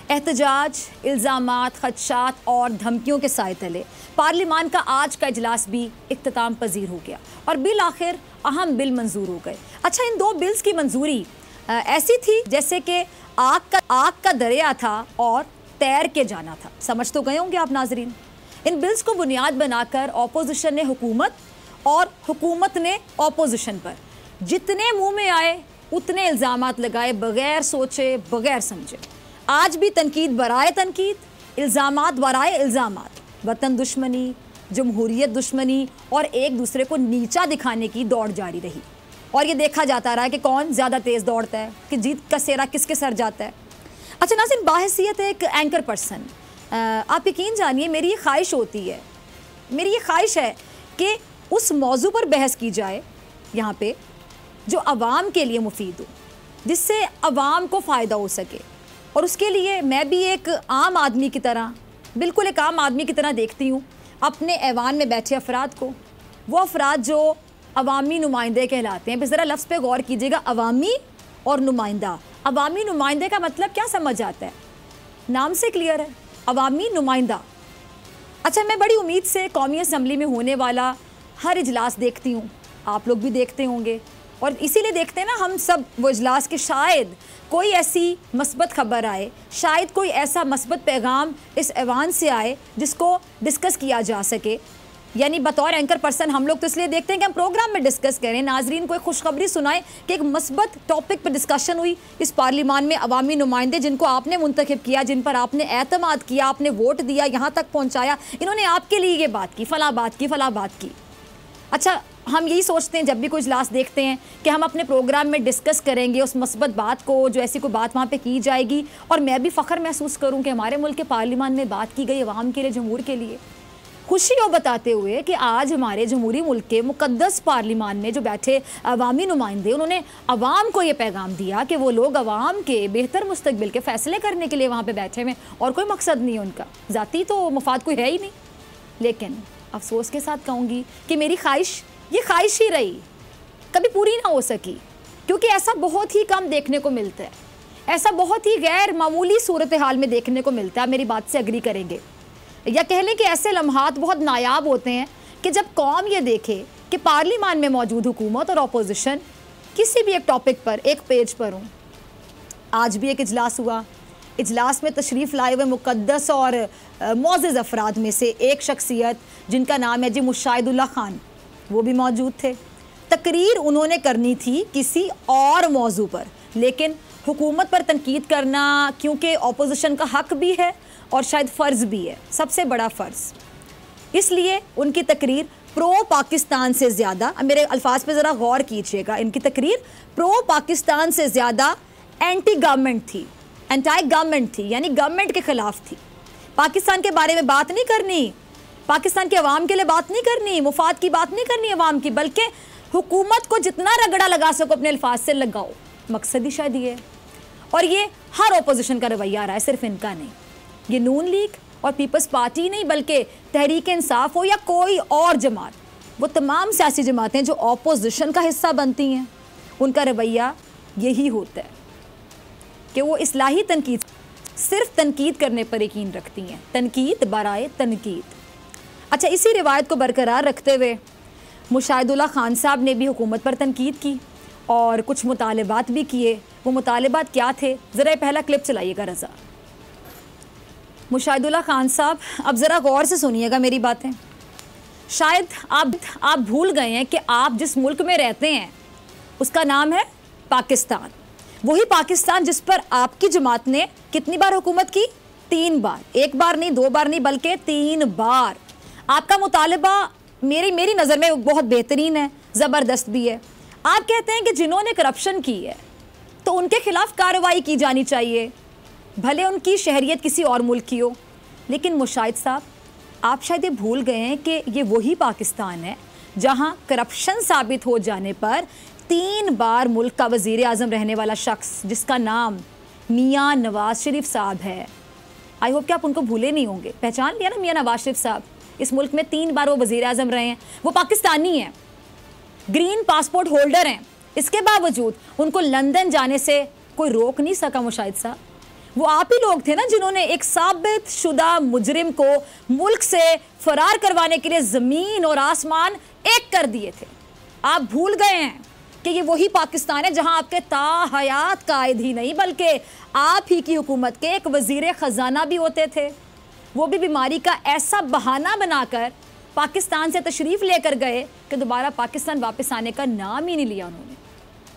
एहतजाज, इल्ज़ामात, खदशात और धमकियों के साए तले पार्लिमान का आज का इजलास भी इख्तिताम पजीर हो गया और बिल आखिर अहम बिल मंजूर हो गए। अच्छा, इन दो बिल्स की मंजूरी ऐसी थी जैसे कि आग का दरिया था और तैर के जाना था। समझ तो गए होंगे आप नाजरीन। इन बिल्स को बुनियाद बनाकर ऑपोजिशन ने हुकूमत और हुकूमत ने ऑपोजिशन पर जितने मुंह में आए उतने इल्ज़ामात लगाए, बगैर सोचे बगैर समझे। आज भी तनकीद बराए तनकीद, इल्ज़ामात बराए इल्ज़ामात, वतन दुश्मनी, जमहूरियत दुश्मनी और एक दूसरे को नीचा दिखाने की दौड़ जारी रही और ये देखा जाता रहा कि कौन ज़्यादा तेज़ दौड़ता है, कि जीत का सेहरा किसके सर जाता है। अच्छा नाज़रीन, बाहैसियत एक एंकर पर्सन आप यकीन जानिए मेरी ये ख्वाहिश होती है, मेरी ये ख्वाहिश है कि उस मौजू पर बहस की जाए यहाँ पे जो आवाम के लिए मुफीद हो, जिससे आवाम को फ़ायदा हो सके। और उसके लिए मैं भी एक आम आदमी की तरह, बिल्कुल एक आम आदमी की तरह देखती हूँ अपने ऐवान में बैठे अफराद को, वो अफराद जो अवामी नुमाइंदे कहलाते हैं। ज़रा लफ्ज़ पे गौर कीजिएगा, अवामी और नुमाइंदा। अवामी नुमाइंदे का मतलब क्या समझ आता है? नाम से क्लियर है, अवामी नुमाइंदा। अच्छा, मैं बड़ी उम्मीद से कौमी असम्बली में होने वाला हर इजलास देखती हूँ, आप लोग भी देखते होंगे और इसीलिए देखते हैं ना हम सब वो इजलास कि शायद कोई ऐसी मस्बत खबर आए, शायद कोई ऐसा मस्बत पैगाम इस ऐवान से आए जिसको डिस्कस किया जा सके। यानी बतौर एंकर पर्सन हम लोग तो इसलिए देखते हैं कि हम प्रोग्राम में डिस्कस करें, नाजरीन को एक खुशखबरी सुनाएं कि एक मस्बत टॉपिक पर डिस्कशन हुई इस पार्लिमान में। अवामी नुमाइंदे जिनको आपने मुंतखब किया, जिन पर आपने एतमाद किया, आपने वोट दिया, यहाँ तक पहुँचाया, इन्होंने आपके लिए ये बात की, फला बात की, फला बात की। अच्छा, हम यही सोचते हैं जब भी कोई इजलास देखते हैं कि हम अपने प्रोग्राम में डिस्कस करेंगे उस मस्बत बात को, जो ऐसी कोई बात वहाँ पे की जाएगी और मैं भी फ़ख्र महसूस करूँ कि हमारे मुल्क के पार्लिमान में बात की गई अवाम के लिए, जमहूर के लिए। खुशी हो बताते हुए कि आज हमारे जमहूरी मुल्क के मुक़द्दस पार्लिमान में जो बैठे अवामी नुमाइंदे, उन्होंने अवाम को ये पैगाम दिया कि वो लोग अवाम के बेहतर मुस्तकबिल के फ़ैसले करने के लिए वहाँ पर बैठे हुए और कोई मकसद नहीं है उनका, ज़ाती तो मफाद कोई है ही नहीं। लेकिन अफसोस के साथ कहूँगी कि मेरी ख्वाहिश ये ख्वाहिश ही रही, कभी पूरी ना हो सकी, क्योंकि ऐसा बहुत ही कम देखने को मिलता है, ऐसा बहुत ही गैर मामूली सूरत हाल में देखने को मिलता है। मेरी बात से एग्री करेंगे या कह लें कि ऐसे लम्हात बहुत नायाब होते हैं कि जब कौम ये देखे कि पार्लिमान में मौजूद हुकूमत और अपोजिशन किसी भी एक टॉपिक पर एक पेज पर हों। आज भी एक इजलास हुआ, इजलास में तशरीफ़ लाए हुए मुक़द्दस और मोअज़्ज़ज़ अफराद में से एक शख्सियत जिनका नाम है जी मुशाहिदुल्लाह खान, वो भी मौजूद थे। तकरीर उन्होंने करनी थी किसी और मौजू पर, लेकिन हुकूमत पर तनकीद करना क्योंकि ऑपोजिशन का हक भी है और शायद फ़र्ज़ भी है, सबसे बड़ा फ़र्ज़, इसलिए उनकी तकरीर प्रो पाकिस्तान से ज़्यादा, मेरे अल्फाज पे ज़रा गौर कीजिएगा, इनकी तकरीर प्रो पाकिस्तान से ज़्यादा एंटी गवर्नमेंट थी, एंटी गवर्नमेंट थी, यानी गवर्नमेंट के ख़िलाफ़ थी। पाकिस्तान के बारे में बात नहीं करनी, पाकिस्तान के अवाम के लिए बात नहीं करनी, मुफाद की बात नहीं करनी अवाम की, बल्कि हुकूमत को जितना रगड़ा लगा सको अपने अल्फाज से लगाओ। मकसद ही शायद ये है और ये हर ओपोजिशन का रवैया रहा है, सिर्फ इनका नहीं। ये नून लीग और पीपल्स पार्टी नहीं बल्कि तहरीक इंसाफ हो या कोई और जमात, वो तमाम सियासी जमातें जो ऑपोजिशन का हिस्सा बनती हैं, उनका रवैया यही होता है कि वो इस्लाही तनकीद, सिर्फ तनकीद करने पर यकीन रखती हैं, तनकीद बराए तनकीद। अच्छा, इसी रिवायत को बरकरार रखते हुए मुशाहिदुल्लाह खान साहब ने भी हुकूमत पर तनकीद की और कुछ मुतालबात भी किए। वो मुतालबात क्या थे, ज़रा पहला क्लिप चलाइएगा रज़ा। मुशाहिदुल्लाह खान साहब, अब ज़रा गौर से सुनिएगा मेरी बातें। शायद आप भूल गए हैं कि आप जिस मुल्क में रहते हैं उसका नाम है पाकिस्तान, वही पाकिस्तान जिस पर आपकी जमात ने कितनी बार हुकूमत की? 3 बार, 1 बार नहीं, 2 बार नहीं, बल्कि 3 बार। आपका मुतालबा मेरी नज़र में बहुत बेहतरीन है, ज़बरदस्त भी है। आप कहते हैं कि जिन्होंने करप्शन की है तो उनके खिलाफ कार्रवाई की जानी चाहिए, भले उनकी शहरियत किसी और मुल्क की हो। लेकिन मुशाहिद साहब, आप शायद ये भूल गए हैं कि ये वही पाकिस्तान है जहाँ करप्शन साबित हो जाने पर 3 बार मुल्क का वज़ीर आज़म रहने वाला शख्स जिसका नाम मियाँ नवाज शरीफ साहब है, आई होप कि आप उनको भूले नहीं होंगे, पहचान लिया ना मियाँ नवाज शरीफ साहब। इस मुल्क में 3 बार वो वज़ीर आज़म रहे हैं, वो पाकिस्तानी हैं, ग्रीन पासपोर्ट होल्डर हैं। इसके बावजूद उनको लंदन जाने से कोई रोक नहीं सका मुशाहिद साहब। वो आप ही लोग थे ना जिन्होंने एक साबित शुदा मुजरिम को मुल्क से फरार करवाने के लिए ज़मीन और आसमान एक कर दिए थे। आप भूल गए हैं कि ये वही पाकिस्तान है जहां आपके ताहयात कायद ही नहीं बल्कि आप ही की हुकूमत के एक वज़ीर ख़जाना भी होते थे। वो भी बीमारी का ऐसा बहाना बनाकर पाकिस्तान से तशरीफ़ लेकर गए कि दोबारा पाकिस्तान वापस आने का नाम ही नहीं लिया उन्होंने।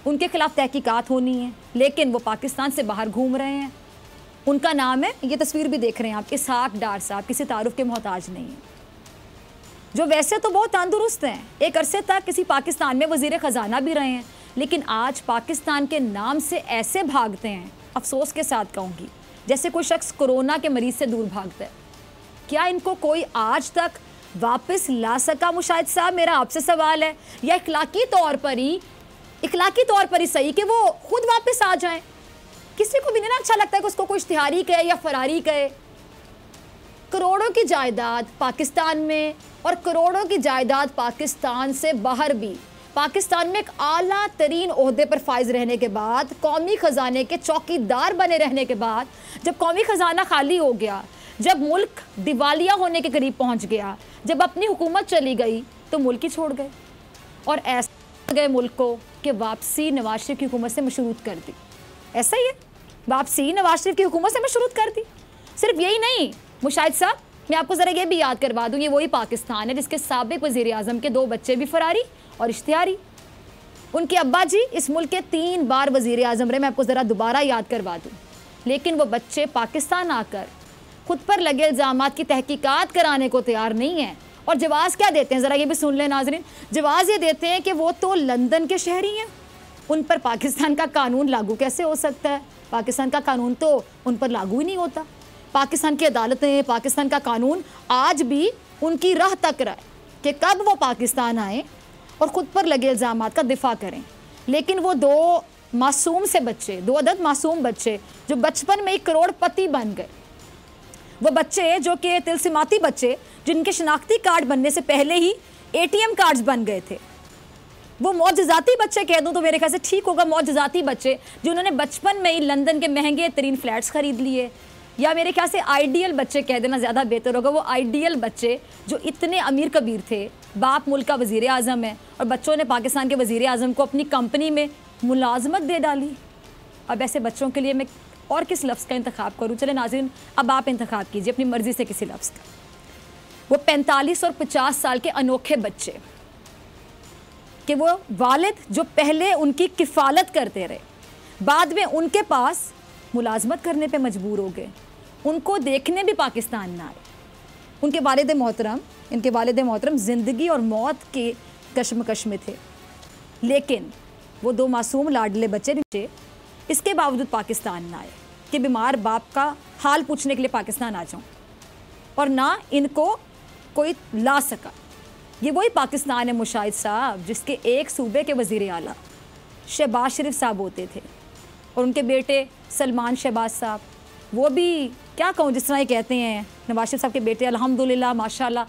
उनके खिलाफ तहकीकात होनी है, लेकिन वो पाकिस्तान से बाहर घूम रहे हैं। उनका नाम है, ये तस्वीर भी देख रहे हैं आप, इसहाक डार साहब, किसी तारुफ के मोहताज नहीं है, जो वैसे तो बहुत तंदुरुस्त हैं। एक अरसे तक किसी पाकिस्तान में वज़ीर ख़जाना भी रहे हैं, लेकिन आज पाकिस्तान के नाम से ऐसे भागते हैं, अफसोस के साथ कहूँगी, जैसे कोई शख्स कोरोना के मरीज़ से दूर भागता है। क्या इनको कोई आज तक वापस ला सका? मुशाहिद साहब, मेरा आपसे सवाल है, या इखलाकी तौर पर ही सही कि वो खुद वापस आ जाएं? किसी को भी नहीं ना अच्छा लगता है कि उसको कोई इश्तिहारी कहे या फरारी कहे। करोड़ों की जायदाद पाकिस्तान में और करोड़ों की जायदाद पाकिस्तान से बाहर भी, पाकिस्तान में एक आला तरीन ओहदे पर फाइज रहने के बाद, कौमी ख़जाने के चौकीदार बने रहने के बाद, जब कौमी ख़जाना खाली हो गया, जब मुल्क दिवालिया होने के करीब पहुंच गया, जब अपनी हुकूमत चली गई, तो मुल्क ही छोड़ गए और ऐसा गए मुल्क को कि वापसी नवाज शरीफ की हुकूमत से मशरूत कर दी। ऐसा ही है, वापसी नवाज शरीफ की हुकूमत से मशरूत कर दी। सिर्फ यही नहीं मुशाहिद साहब, मैं आपको ज़रा ये भी याद करवा दूँ, ये वही पाकिस्तान है जिसके साबिक़ वज़ीर आज़म के 2 बच्चे भी फरारी और इश्तिहारी। उनके अब्बा जी इस मुल्क के 3 बार वज़ीर आज़म रहे, मैं आपको ज़रा दोबारा याद करवा दूँ। लेकिन वो बच्चे पाकिस्तान आकर खुद पर लगे इल्ज़ामात की तहकीकात कराने को तैयार नहीं हैं। और जवाज़ क्या देते हैं, ज़रा ये भी सुन लें नाज़रीन। जवाज़ ये देते हैं कि वो तो लंदन के शहरी हैं, उन पर पाकिस्तान का कानून लागू कैसे हो सकता है? पाकिस्तान का कानून तो उन पर लागू ही नहीं होता। पाकिस्तान की अदालतें, पाकिस्तान का कानून आज भी उनकी राह तक रहा है कि कब वो पाकिस्तान आएँ और ख़ुद पर लगे इल्ज़ामात का दिफा करें। लेकिन वो 2 मासूम से बच्चे, 2 अदद मासूम बच्चे जो बचपन में ही करोड़पति बन गए, वो बच्चे जो कि तिलसिमाती बच्चे जिनके शनाख्ती कार्ड बनने से पहले ही ATM कार्ड्स बन गए थे, वो मौजज़ाती बच्चे कह दूँ तो मेरे ख्याल से ठीक होगा, मौजज़ाती बच्चे जिन्होंने बचपन में ही लंदन के महंगे तरीन फ्लैट्स ख़रीद लिए, या मेरे ख्याल से आइडियल बच्चे कह देना ज़्यादा बेहतर होगा, वो आइडियल बच्चे जो इतने अमीर कबीर थे, बाप मुल्क का वज़ीर आज़म है और बच्चों ने पाकिस्तान के वज़ीर आज़म को अपनी कंपनी में मुलाजमत दे डाली। अब ऐसे बच्चों के लिए मैं और किस लफ्ज़ का इंतखाब करूँ? चले नाज़रीन, अब आप इंतखाब कीजिए अपनी मर्ज़ी से किसी लफ्ज़ का। वो 45 और 50 साल के अनोखे बच्चे कि वो वालिद जो पहले उनकी किफ़ालत करते रहे, बाद में उनके पास मुलाजमत करने पे मजबूर हो गए, उनको देखने भी पाकिस्तान ना आए। उनके वालिद मोहतरम, इनके वालिद मोहतरम ज़िंदगी और मौत के कशमकश में थे, लेकिन वो 2 मासूम लाडले बच्चे इसके बावजूद पाकिस्तान ना आए कि बीमार बाप का हाल पूछने के लिए पाकिस्तान आ जाऊं, और ना इनको कोई ला सका। ये वही पाकिस्तान है मुशाहिद साहब जिसके एक सूबे के वज़ीर आला शहबाज शरीफ साहब होते थे और उनके बेटे सलमान शहबाज साहब, वो भी क्या कहूँ, जिस तरह ये कहते हैं नवाज शरीफ साहब के बेटे अल्हम्दुलिल्लाह माशाल्लाह,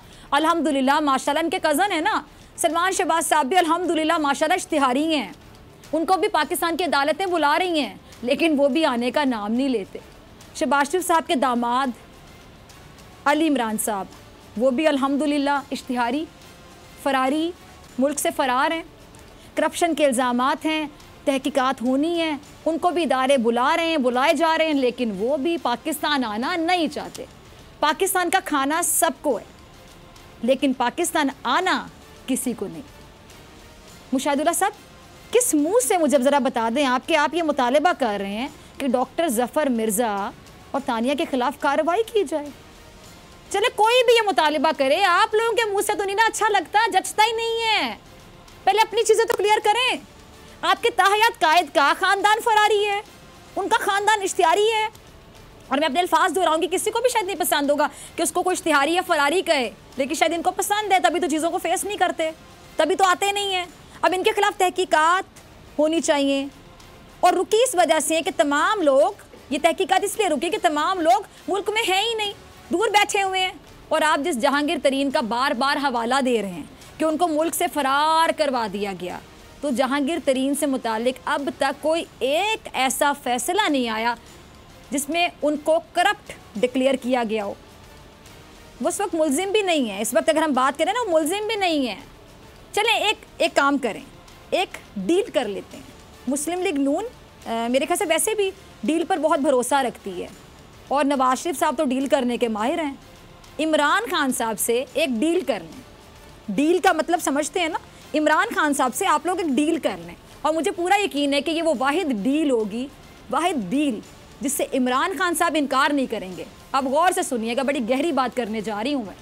इनके कज़न है ना सलमान शहबाज साहब भी अल्हम्दुलिल्लाह माशाल्लाह इश्तिहारी हैं। उनको भी पाकिस्तान की अदालतें बुला रही हैं, लेकिन वो भी आने का नाम नहीं लेते। शहबाज शरीफ साहब के दामाद अली इमरान साहब, वो भी अल्हम्दुलिल्लाह इश्तिहारी, फरारी, मुल्क से फ़रार हैं। करप्शन के इल्ज़ामात हैं, तहकीकात होनी है, उनको भी इदारे बुला रहे हैं, बुलाए जा रहे हैं, लेकिन वो भी पाकिस्तान आना नहीं चाहते। पाकिस्तान का खाना सबको है, लेकिन पाकिस्तान आना किसी को नहीं। मुशाहिदुल्लाह साहब, किस मुंह से, मुझे ज़रा बता दें आप, कि आप ये मुतालबा कर रहे हैं कि डॉक्टर ज़फ़र मिर्ज़ा और तानिया के ख़िलाफ़ कार्रवाई की जाए? चले कोई भी ये मुतालबा करे, आप लोगों के मुंह से तो नहीं ना अच्छा लगता, जचता ही नहीं है। पहले अपनी चीज़ें तो क्लियर करें। आपके ताहयात कायद का ख़ानदान फरारी है, उनका ख़ानदान इश्तिहारी है, और मैं अपने अल्फाज दोहराऊंगी, किसी को भी शायद नहीं पसंद होगा कि उसको कोई इश्तिहारी या फरारी कहे, लेकिन शायद इनको पसंद है, तभी तो चीज़ों को फेस नहीं करते, तभी तो आते नहीं हैं। अब इनके खिलाफ तहकीकात होनी चाहिए, और रुकी इस वजह से कि तमाम लोग, ये तहकीकात इसलिए रुकी कि तमाम लोग मुल्क में हैं ही नहीं, दूर बैठे हुए हैं। और आप जिस जहांगीर तरीन का बार बार हवाला दे रहे हैं कि उनको मुल्क से फ़रार करवा दिया गया, तो जहांगीर तरीन से मुतालिक अब तक कोई एक ऐसा फ़ैसला नहीं आया जिसमें उनको करप्ट डिक्लेयर किया गया हो। वो इस वक्त मुलजिम भी नहीं है, इस वक्त अगर हम बात करें ना, वो मुलजिम भी नहीं है। चलें एक काम करें, एक डील कर लेते हैं। मुस्लिम लीग नून मेरे ख्याल से वैसे भी डील पर बहुत भरोसा रखती है और नवाज शरीफ साहब तो डील करने के माहिर हैं। इमरान खान साहब से एक डील कर लें। डील का मतलब समझते हैं ना, इमरान खान साहब से आप लोग एक डील कर लें और मुझे पूरा यकीन है कि ये वो वाहिद डील होगी, वाहिद डील जिससे इमरान खान साहब इनकार नहीं करेंगे। अब गौर से सुनिएगा, बड़ी गहरी बात करने जा रही हूँ मैं।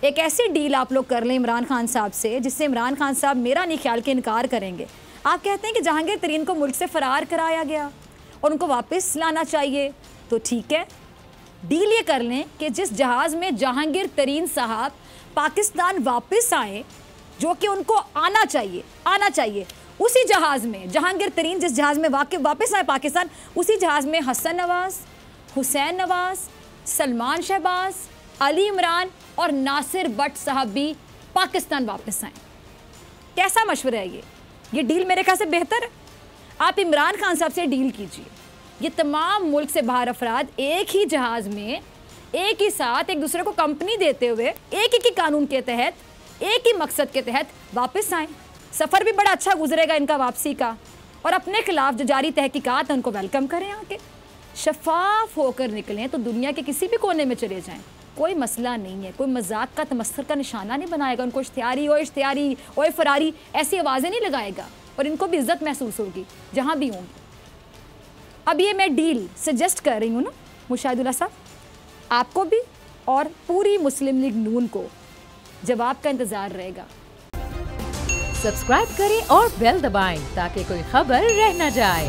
एक ऐसी डील आप लोग कर लें इमरान खान साहब से जिससे इमरान खान साहब मेरा नहीं ख्याल के इनकार करेंगे। आप कहते हैं कि जहांगीर तरीन को मुल्क से फ़रार कराया गया और उनको वापस लाना चाहिए, तो ठीक है, डील ये कर लें कि जिस जहाज़ में जहांगीर तरीन साहब पाकिस्तान वापस आए, जो कि उनको आना चाहिए, उसी जहाज़ में जहांगीर तरीन जिस जहाज़ में वापस आए पाकिस्तान, उसी जहाज़ में हसन नवाज़, हुसैन नवाज़, सलमान शहबाज, अली इमरान और नासिर भट्ट साहब भी पाकिस्तान वापस आए। कैसा मशवरा है ये डील मेरे ख्याल से बेहतर है। आप इमरान खान साहब से डील कीजिए, ये तमाम मुल्क से बाहर अफराद एक ही जहाज़ में एक ही साथ एक दूसरे को कंपनी देते हुए एक ही कानून के तहत, एक ही मकसद के तहत वापस आएँ। सफ़र भी बड़ा अच्छा गुजरेगा इनका वापसी का, और अपने खिलाफ जो जारी तहकीकात हैं उनको वेलकम करें, आके शफाफ होकर निकलें तो दुनिया के किसी भी कोने में चले जाएं, कोई मसला नहीं है। कोई मजाक का तमस्खुर का निशाना नहीं बनाएगा, उनको इश्तिहारी ओए फरारी ऐसी आवाज़ें नहीं लगाएगा, और इनको भी इज्जत महसूस होगी जहाँ भी होंगी। अब ये मैं डील सजेस्ट कर रही हूँ ना मुशाहिदुल्लाह साहब, आपको भी और पूरी मुस्लिम लीग नून को जवाब का इंतज़ार रहेगा। सब्सक्राइब करें और बेल दबाएं ताकि कोई खबर रह न जाए।